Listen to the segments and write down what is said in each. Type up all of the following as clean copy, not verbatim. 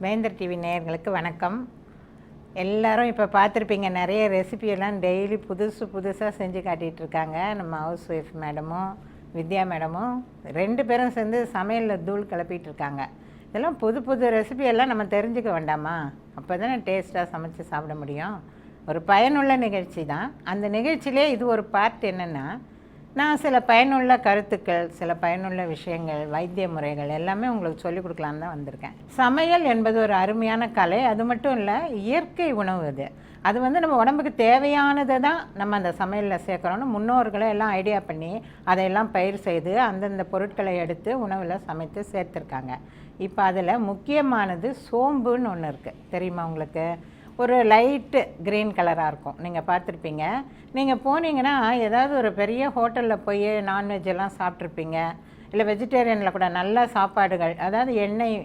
வேந்தர் டிவி நேயர்களுக்கு வணக்கம். எல்லாரும் இப்போ பார்த்துருப்பீங்க, நிறைய ரெசிபியெல்லாம் டெய்லி புதுசாக செஞ்சு காட்டிகிட்ருக்காங்க. நம்ம ஹவுஸ் ஒய்ஃப் மேடமும் வித்யா மேடமும் 2 பேரும் சேர்ந்து சமையலில் தூள் கிளப்பிட்டு இருக்காங்க. இதெல்லாம் புது ரெசிபியெல்லாம் நம்ம தெரிஞ்சுக்க வேண்டாமா? அப்போ தானே டேஸ்ட்டாக சமைச்சு சாப்பிட முடியும். ஒரு பயனுள்ள நிகழ்ச்சி தான். அந்த நிகழ்ச்சியிலே இது ஒரு பார்ட். என்னென்னா, நான் சில பயனுள்ள கருத்துக்கள், சில பயனுள்ள விஷயங்கள், வைத்திய முறைகள் எல்லாமே உங்களுக்கு சொல்லிக் கொடுக்கலான்னு தான் வந்திருக்கேன். சமையல் என்பது ஒரு அருமையான கலை. அது மட்டும் இல்லை, இயற்கை உணவு அது வந்து நம்ம உடம்புக்கு தேவையானதை தான் நம்ம அந்த சமையலில் சேர்க்குறோன்னு முன்னோர்களை எல்லாம் ஐடியா பண்ணி அதையெல்லாம் பயிர் செய்து அந்தந்த பொருட்களை எடுத்து உணவில் சமைத்து சேர்த்துருக்காங்க. இப்போ அதில் முக்கியமானது சோம்புன்னு ஒன்று இருக்குது. தெரியுமா உங்களுக்கு? ஒரு லைட்டு க்ரீன் கலராக இருக்கும். நீங்கள் பார்த்துருப்பீங்க. நீங்கள் போனீங்கன்னா ஏதாவது ஒரு பெரிய ஹோட்டலில் போய் நான்வெஜ் எல்லாம் சாப்பிட்ருப்பீங்க. இல்லை வெஜிடேரியனில் கூட நல்ல சாப்பாடுகள், அதாவது எண்ணெய்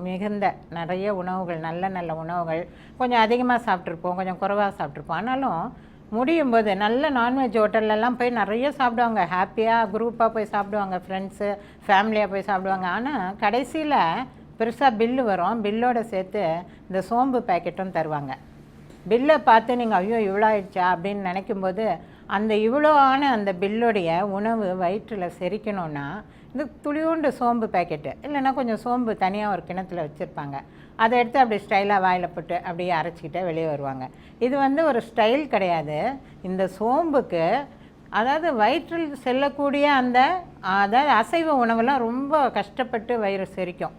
மிகுந்த நிறைய உணவுகள், நல்ல உணவுகள் கொஞ்சம் அதிகமாக சாப்பிட்ருப்போம், கொஞ்சம் குறைவாக சாப்பிட்ருப்போம். ஆனாலும் முடியும் போது நல்ல நான்வெஜ் ஹோட்டல்லலாம் போய் நிறைய சாப்பிடுவாங்க. ஹாப்பியாக குரூப்பாக போய் சாப்பிடுவாங்க, ஃப்ரெண்ட்ஸு ஃபேமிலியாக போய் சாப்பிடுவாங்க. ஆனால் கடைசியில் பெருசாக பில்லு வரும். பில்லோடு சேர்த்து இந்த சோம்பு பேக்கெட்டும் தருவாங்க. பில்லை பார்த்து நீங்கள் ஐயோ இவ்வளோ ஆயிடுச்சா அப்படின்னு நினைக்கும்போது, அந்த இவ்வளோ ஆன அந்த பில்லுடைய உணவு வயிற்றில் செரிக்கணுன்னா இந்த துளியோண்டு சோம்பு பேக்கெட்டு, இல்லைன்னா கொஞ்சம் சோம்பு தனியாக ஒரு கிணத்துல வச்சுருப்பாங்க. அதை எடுத்து அப்படி ஸ்டைலாக வாயில் போட்டு அப்படியே அரைச்சிக்கிட்டே வெளியே வருவாங்க. இது வந்து ஒரு ஸ்டைல் கிடையாது. இந்த சோம்புக்கு அதாவது வயிற்றில் செல்லக்கூடிய அதாவது அசைவ உணவெல்லாம் ரொம்ப கஷ்டப்பட்டு வயிறு செரிக்கும்.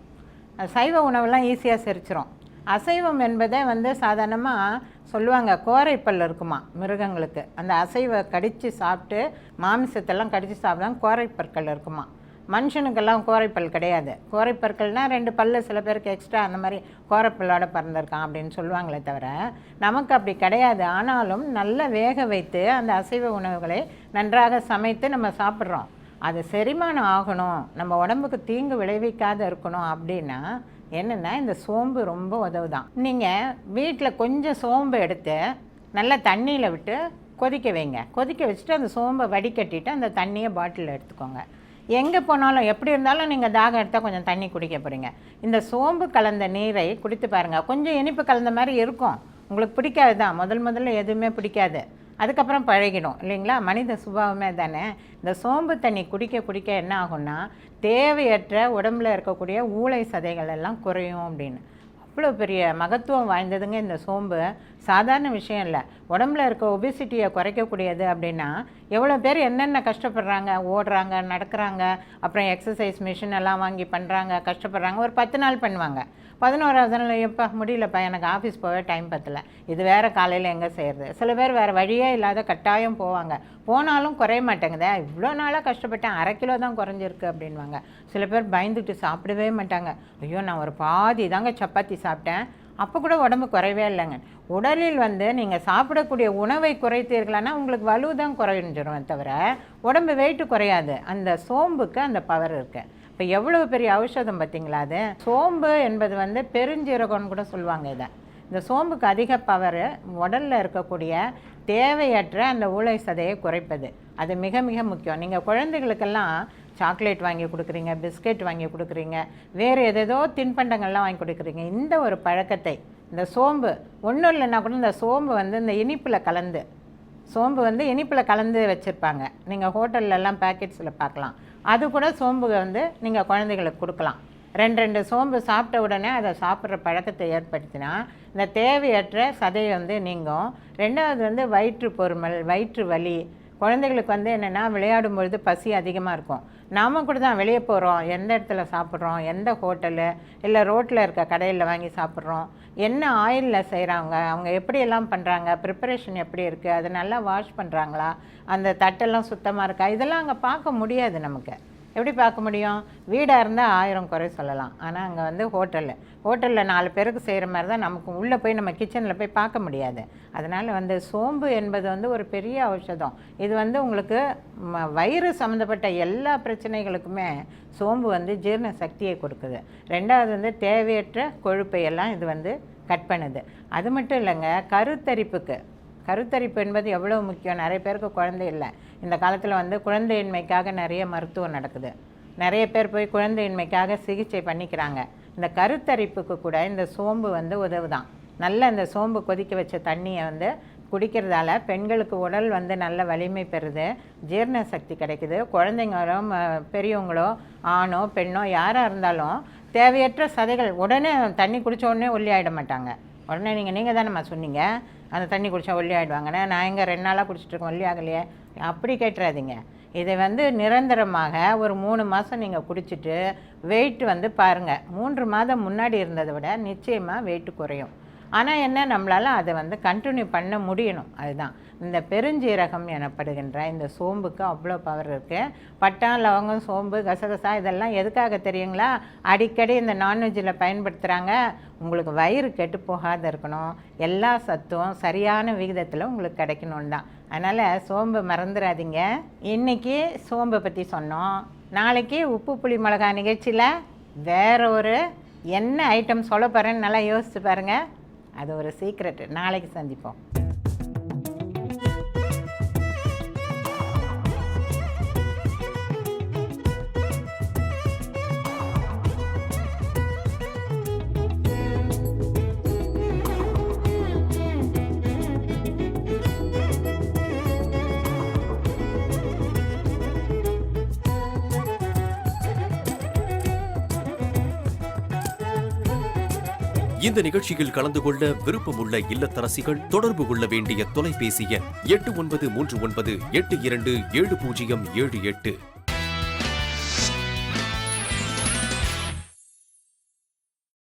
சைவ உணவெல்லாம் ஈஸியாக செரிச்சிரும். அசைவம் என்பதே வந்து சாதாரணமாக சொல்லுவாங்க, கோரைப்பல் இருக்குமா மிருகங்களுக்கு. அந்த அசைவை கடித்து சாப்பிட்டு மாமிசத்தெல்லாம் கடித்து சாப்பிட்டாங்க, கோரைப்பற்கள் இருக்குமா. மனுஷனுக்கெல்லாம் கோரைப்பல் கிடையாது. கோரைப்பற்கள்னால் 2 பல்லு சில பேருக்கு எக்ஸ்ட்ரா அந்த மாதிரி கோரைப்பல்லோட பிறந்திருக்கான் அப்படின்னு சொல்லுவாங்களே தவிர, நமக்கு அப்படி கிடையாது. ஆனாலும் நல்லா வேக வைத்து அந்த அசைவ உணவுகளை நன்றாக சமைத்து நம்ம சாப்பிட்றோம். அது செரிமானம் ஆகணும், நம்ம உடம்புக்கு தீங்கு விளைவிக்காத இருக்கணும் அப்படின்னா என்னென்னா இந்த சோம்பு ரொம்ப உதவுதான். நீங்கள் வீட்டில் கொஞ்சம் சோம்பு எடுத்து நல்லா தண்ணியில் விட்டு கொதிக்க வைங்க. கொதிக்க வச்சுட்டு அந்த சோம்பை வடிகட்டிட்டு அந்த தண்ணியை பாட்டிலில் எடுத்துக்கோங்க. எங்கே போனாலும் எப்படி இருந்தாலும் நீங்கள் தாகம் எடுத்தால் கொஞ்சம் தண்ணி குடிக்க போகிறீங்க. இந்த சோம்பு கலந்த நீரை குடித்து பாருங்கள். கொஞ்சம் இனிப்பு கலந்த மாதிரி இருக்கும், உங்களுக்கு பிடிக்காது தான். முதல்ல எதுவுமே பிடிக்காது, அதுக்கப்புறம் பழகிடும் இல்லைங்களா? மனித சுபாவமே தானே. இந்த சோம்பு தண்ணி குடிக்க என்ன ஆகும்னா, தேவையற்ற உடம்பில் இருக்கக்கூடிய ஊளை சதைகள் எல்லாம் குறையும் அப்படின்னு. அவ்வளோ பெரிய மகத்துவம் வாய்ந்ததுங்க இந்த சோம்பு. சாதாரண விஷயம் இல்லை. உடம்புல இருக்க ஒபிசிட்டியை குறைக்கக்கூடியது. அப்படின்னா எவ்வளோ பேர் என்னென்ன கஷ்டப்படுறாங்க, ஓடுறாங்க, நடக்கிறாங்க, அப்புறம் எக்ஸசைஸ் மிஷின் எல்லாம் வாங்கி பண்ணுறாங்க, கஷ்டப்படுறாங்க. ஒரு 10 நாள் பண்ணுவாங்க, 11ஆவது நாள் எப்போ முடியலப்பா, எனக்கு ஆஃபீஸ் போக டைம் பத்தலை, இது வேறு காலையில் எங்கே செய்கிறது. சில பேர் வேறு வழியே இல்லாத கட்டாயம் போவாங்க. போனாலும் குறைய மாட்டேங்குதே, இவ்வளோ நாளாக கஷ்டப்பட்டேன், 1/2 கிலோ தான் குறைஞ்சிருக்கு அப்படின்வாங்க. சில பேர் பயந்துட்டு சாப்பிடவே மாட்டாங்க. ஐயோ நான் ஒரு பாதி தாங்க சப்பாத்தி சாப்பிட்டேன், அப்போ கூட உடம்பு குறையவே இல்லைங்க. உடலில் வந்து நீங்கள் சாப்பிடக்கூடிய உணவை குறைத்தீர்களானா உங்களுக்கு வலு தான் குறைஞ்சிரும் தவிர உடம்பு வெயிட்டு குறையாது. அந்த சோம்புக்கு அந்த பவர் இருக்குது. இப்போ எவ்வளோ பெரிய ஔஷதம் பார்த்தீங்களா? அது சோம்பு என்பது வந்து பெருஞ்சீரகம்னு கூட சொல்லுவாங்க. இந்த சோம்புக்கு அதிக பவர் உடலில் இருக்கக்கூடிய தேவையற்ற அந்த ஊளை சதையை குறைப்பது. அது மிக முக்கியம். நீங்கள் குழந்தைகளுக்கெல்லாம் சாக்லேட் வாங்கி கொடுக்குறீங்க, பிஸ்கெட் வாங்கி கொடுக்குறீங்க, வேறு ஏதேதோ தின்பண்டங்கள்லாம் வாங்கி கொடுக்குறீங்க. இந்த ஒரு பழக்கத்தை இந்த சோம்பு ஒன்றும் இல்லைன்னா கூட இந்த சோம்பு வந்து இந்த இனிப்பில் கலந்து, சோம்பு வந்து இனிப்பில் கலந்து வச்சுருப்பாங்க. நீங்கள் ஹோட்டல்லலாம் பேக்கெட்ஸில் பார்க்கலாம். அது கூட சோம்பு வந்து நீங்கள் குழந்தைகளுக்கு கொடுக்கலாம். 2 சோம்பு சாப்பிட்ட உடனே அதை சாப்பிட்ற பழக்கத்தை ஏற்படுத்தினா இந்த தேவையற்ற சதையை வந்து நீங்கும். 2வது வந்து வயிற்று பொறுமல், வயிற்று வலி. குழந்தைகளுக்கு வந்து என்னென்னா, விளையாடும் பொழுது பசி அதிகமாக இருக்கும். நாம் கூட தான் வெளியே போகிறோம், எந்த இடத்துல சாப்பிட்றோம், எந்த ஹோட்டலு இல்லை ரோட்டில் இருக்க கடையில் வாங்கி சாப்பிட்றோம், என்ன ஆயிலில் செய்கிறாங்க, அவங்க எப்படியெல்லாம் பண்ணுறாங்க, ப்ரிப்பரேஷன் எப்படி இருக்குது, அதை நல்லா வாஷ் பண்ணுறாங்களா, அந்த தட்டெல்லாம் சுத்தமாக இருக்கா, இதெல்லாம் அங்கே பார்க்க முடியாது. நமக்கு எப்படி பார்க்க முடியும்? வீடாக இருந்தால் 1000 குறை சொல்லலாம். ஆனால் அங்கே வந்து ஹோட்டலில் 4 பேருக்கு செய்கிற மாதிரி தான் நமக்கு உள்ளே போய் நம்ம கிச்சனில் போய் பார்க்க முடியாது. அதனால் வந்து சோம்பு என்பது வந்து ஒரு பெரிய ஔஷதம். இது வந்து உங்களுக்கு வயிறு சம்மந்தப்பட்ட எல்லா பிரச்சனைகளுக்குமே சோம்பு வந்து ஜீரண சக்தியை கொடுக்குது. 2வது வந்து தேவையற்ற கொழுப்பையெல்லாம் இது வந்து கட் பண்ணுது. அது மட்டும் இல்லைங்க, கருத்தரிப்பு என்பது எவ்வளோ முக்கியம். நிறைய பேருக்கு குழந்தை இல்லை. இந்த காலத்தில் வந்து குழந்தையின்மைக்காக நிறைய மருத்துவம் நடக்குது. நிறைய பேர் போய் குழந்தையின்மைக்காக சிகிச்சை பண்ணிக்கிறாங்க. இந்த கருத்தரிப்புக்கு கூட இந்த சோம்பு வந்து உதவுதான். நல்ல இந்த சோம்பு கொதிக்க வச்ச தண்ணியை வந்து குடிக்கிறதால பெண்களுக்கு உடல் வந்து நல்ல வலிமை பெறுது, ஜீரண சக்தி கிடைக்குது. குழந்தைங்களோ பெரியவங்களோ ஆணோ பெண்ணோ யாராக இருந்தாலும் தேவையற்ற சதைகள் உடனே தண்ணி குடித்த உடனே ஒல்லி ஆகிட மாட்டாங்க. உடனே நீங்கள் தானேம்மா சொன்னீங்க அந்த தண்ணி குடித்தா ஒல்லி ஆகிடுவாங்கண்ணே, நான் எங்கே 2 நாளாக குடிச்சிட்ருக்கேன் ஒல்லி ஆகலையே, அப்படி கேட்டுறாதீங்க. இதை வந்து நிரந்தரமாக ஒரு 3 மாதம் நீங்கள் குடிச்சிட்டு வெயிட் வந்து பாருங்கள், 3 மாதம் முன்னாடி இருந்ததை விட நிச்சயமாக வெயிட் குறையும். ஆனால் என்ன, நம்மளால் அதை வந்து கண்டினியூ பண்ண முடியணும். அதுதான் இந்த பெருஞ்சீரகம் எனப்படுகின்ற இந்த சோம்புக்கு அவ்வளோ பவர் இருக்குது. பட்டா, லவங்கம், சோம்பு, கசகசா இதெல்லாம் எதுக்காக தெரியுங்களா? அடிக்கடி இந்த நான்வெஜ்ஜில் பயன்படுத்துகிறாங்க. உங்களுக்கு வயிறு கெட்டு போகாத இருக்கணும், எல்லா சத்தும் சரியான விகிதத்தில் உங்களுக்கு கிடைக்கணும்னு தான். அதனால் சோம்பு மறந்துடாதீங்க. இன்றைக்கி சோம்பை பற்றி சொன்னோம். நாளைக்கு உப்பு புளி மிளகா நிகழ்ச்சியில் வேறு ஒரு என்ன ஐட்டம் சொல்ல போகிறேன்னு நல்லா யோசிச்சு பாருங்கள். அது ஒரு சீக்ரெட். நாளைக்கு சந்திப்போம். இந்த நிகழ்ச்சியில் கலந்து கொள்ள விருப்பமுள்ள இல்லத்தரசிகள் தொடர்பு கொள்ள வேண்டிய தொலைபேசி எண் 8939827078.